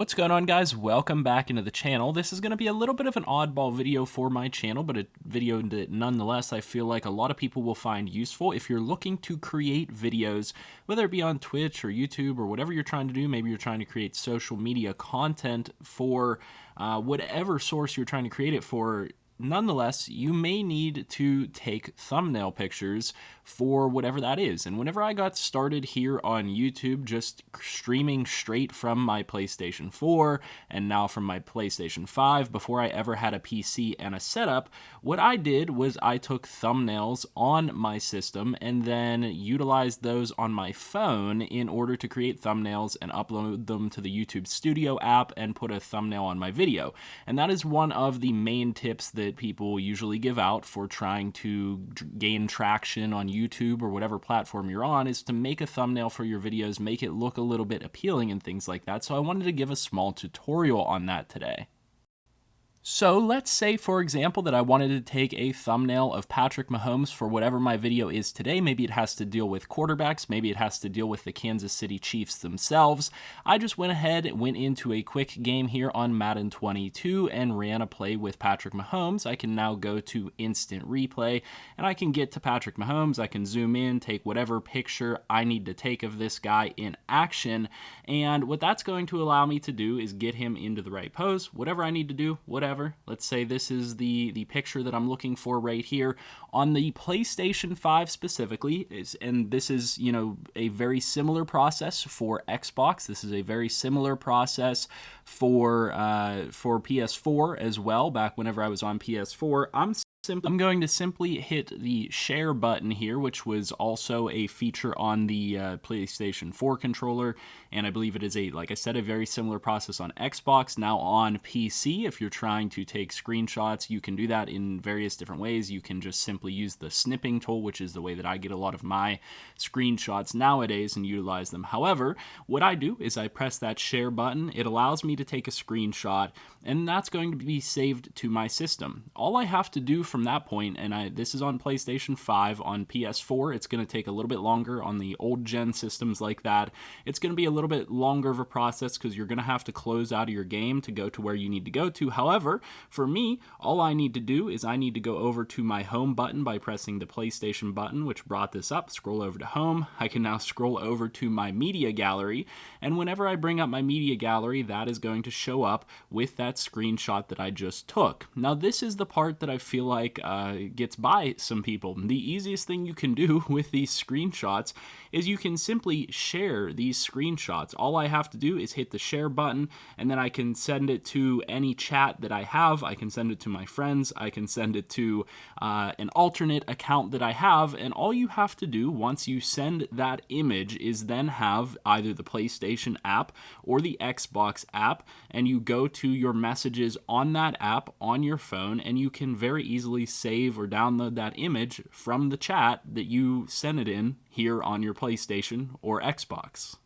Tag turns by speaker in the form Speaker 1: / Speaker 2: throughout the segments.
Speaker 1: What's going on, guys? Welcome back into the channel. This is going to be a little bit of an oddball video for my channel, but a video that nonetheless I feel like a lot of people will find useful if you're looking to create videos, whether it be on Twitch or YouTube or whatever you're trying to do. Maybe you're trying to create social media content for whatever source you're trying to create it for. Nonetheless, you may need to take thumbnail pictures for whatever that is. And whenever I got started here on YouTube, just streaming straight from my PlayStation 4 and now from my PlayStation 5, before I ever had a PC and a setup, what I did was I took thumbnails on my system and then utilized those on my phone in order to create thumbnails and upload them to the YouTube Studio app and put a thumbnail on my video. And that is one of the main tips that people usually give out for trying to gain traction on YouTube or whatever platform you're on, is to make a thumbnail for your videos, make it look a little bit appealing and things like that. So I wanted to give a small tutorial on that today. So let's say, for example, that I wanted to take a thumbnail of Patrick Mahomes for whatever my video is today. Maybe it has to deal with quarterbacks. Maybe it has to deal with the Kansas City Chiefs themselves. I just went ahead, went into a quick game here on Madden 22 and ran a play with Patrick Mahomes. I can now go to instant replay and I can get to Patrick Mahomes. I can zoom in, take whatever picture I need to take of this guy in action. And what that's going to allow me to do is get him into the right pose, whatever I need to do, whatever. Let's say this is the picture that I'm looking for right here on the PlayStation 5 specifically, and this is, you know, a very similar process for Xbox. This is a very similar process for PS4 as well. Back whenever I was on PS4, I'm going to simply hit the share button here, which was also a feature on the PlayStation 4 controller, and I believe it is like I said, a very similar process on Xbox. Now on PC, if you're trying to take screenshots, you can do that in various different ways. You can just simply use the snipping tool, which is the way that I get a lot of my screenshots nowadays and utilize them. However, what I do is I press that share button. It allows me to take a screenshot, and that's going to be saved to my system. All I have to do from that point, and this is on PlayStation 5, on PS4, it's going to take a little bit longer. On the old gen systems like that, it's going to be a little bit longer of a process because you're going to have to close out of your game to go to where you need to go to. However, for me, all I need to do is I need to go over to my home button by pressing the PlayStation button, which brought this up, scroll over to home. I can now scroll over to my media gallery, and whenever I bring up my media gallery, that is going to show up with that screenshot that I just took. Now, this is the part that I feel like gets by some people. The easiest thing you can do with these screenshots is you can simply share these screenshots. All I have to do is hit the share button, and then I can send it to any chat that I have. I can send it to my friends. I can send it to an alternate account that I have, and all you have to do once you send that image is then have either the PlayStation app or the Xbox app, and you go to your messages on that app on your phone, and you can very easily save or download that image from the chat that you sent it in here on your PlayStation or Xbox.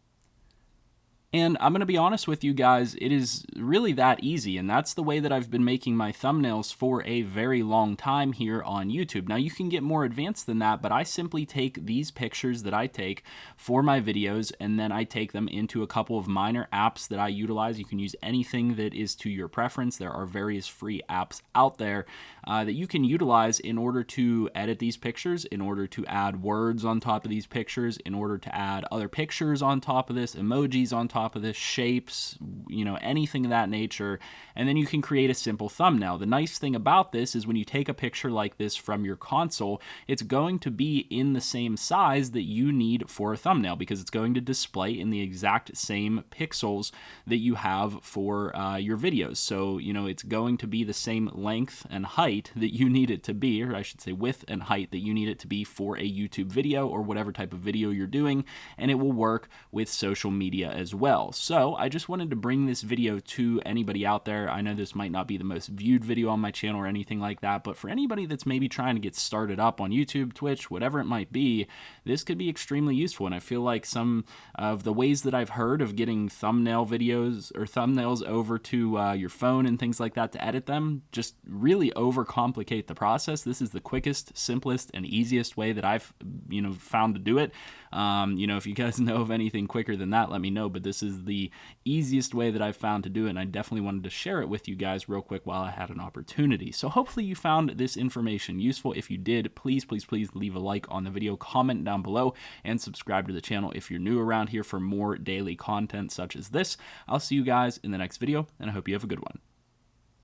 Speaker 1: And I'm going to be honest with you guys, it is really that easy, and that's the way that I've been making my thumbnails for a very long time here on YouTube. Now, you can get more advanced than that, but I simply take these pictures that I take for my videos, and then I take them into a couple of minor apps that I utilize. You can use anything that is to your preference. There are various free apps out there that you can utilize in order to edit these pictures, in order to add words on top of these pictures, in order to add other pictures on top of this, emojis on top of this, shapes, you know, anything of that nature, and then you can create a simple thumbnail. The nice thing about this is when you take a picture like this from your console, it's going to be in the same size that you need for a thumbnail because it's going to display in the exact same pixels that you have for your videos. So, you know, it's going to be the same length and height that you need it to be, or I should say width and height that you need it to be for a YouTube video or whatever type of video you're doing, and it will work with social media as well. So I just wanted to bring this video to anybody out there. I know this might not be the most viewed video on my channel or anything like that, but for anybody that's maybe trying to get started up on YouTube, Twitch, whatever it might be, this could be extremely useful. And I feel like some of the ways that I've heard of getting thumbnail videos or thumbnails over to your phone and things like that to edit them just really overcomplicate the process. This is the quickest, simplest, and easiest way that I've found to do it. If you guys know of anything quicker than that, let me know. But this this is the easiest way that I've found to do it, and I definitely wanted to share it with you guys real quick while I had an opportunity. So hopefully you found this information useful. If you did, please leave a like on the video, comment down below, and subscribe to the channel if you're new around here for more daily content such as this. I'll see you guys in the next video, and I hope you have a good one.